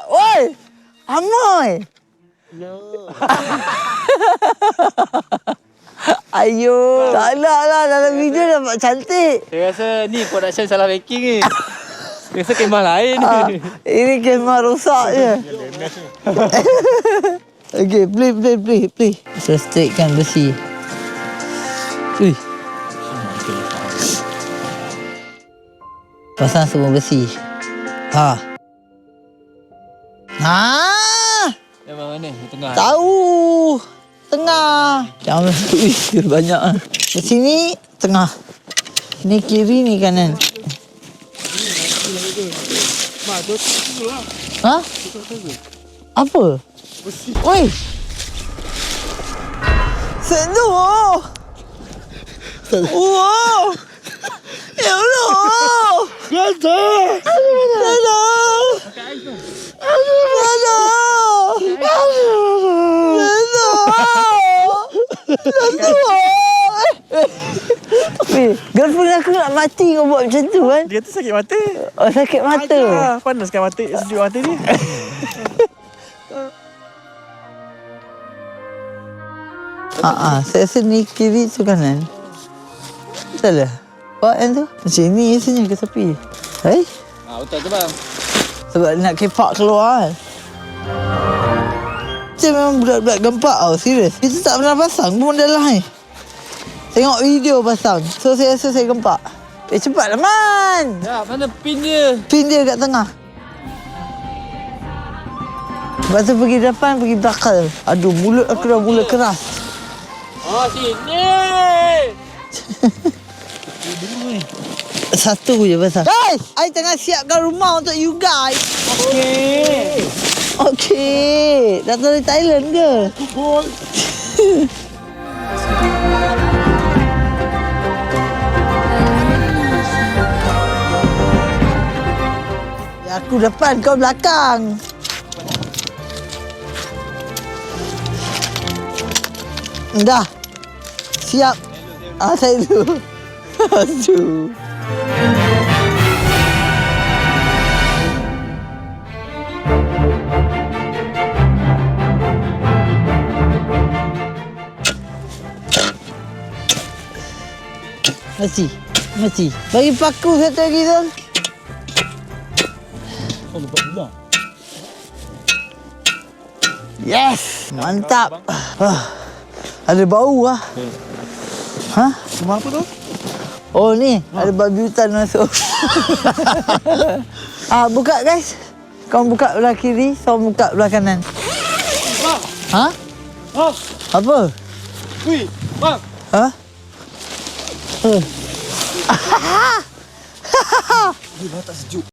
Oi! Amoy! Ayo. Tak nak lah. Dalam video nampak cantik. Saya rasa ni production salah making ni. Rasa kemah lain. Ini kemah rosak je. Okay, play. So, straightkan besi. Ui. Pasang semua besi. Yang mana? Tengah. Tahu. Tengah. Jangan. Ui, banyak ah. Di sini tengah. Ni kiri, ni kanan. Ha? Apa? Oi. Sendu. Wow. Ya Allah. Gatal. Girlfriend aku nak mati kau buat macam tu kan? Dia tu sakit mata. Oh, sakit mata. Panaskan mata, sejuk mata dia. Saya rasa ni kiri tu kanan. Betul lah. Buat yang tu. Macam ni rasanya ke tepi. Betul tu bang. Sebab nak kepak keluar kan. Macam memang budak-budak gempak tau. Serius. Kita tak pernah pasang pun dalam ni. Tengok video pasang. So saya rasa saya gempak. Cepatlah Man. Ya, mana pin dia? Pin dia kat tengah. Lepas tu pergi depan, pergi belakang. Aduh, mulut aku dah mula keras. Sini. Satu je pasang. Guys, I tengah siapkan rumah untuk you guys. Okey. Datang dari Thailand ke? Ya, aku depan, kau belakang. Dah. Siap. Saya dulu. Aduh. Mesti. Bagi paku satu lagi tu. Lupa pula. Yes. Mantap. Ada bau lah. Rumah apa tu? Oh ni, ada babi hutan masuk. Buka guys. Kau buka belah kiri, saya buka belah kanan. Bang. Apa? Wih, bang. Dia tak sejuk.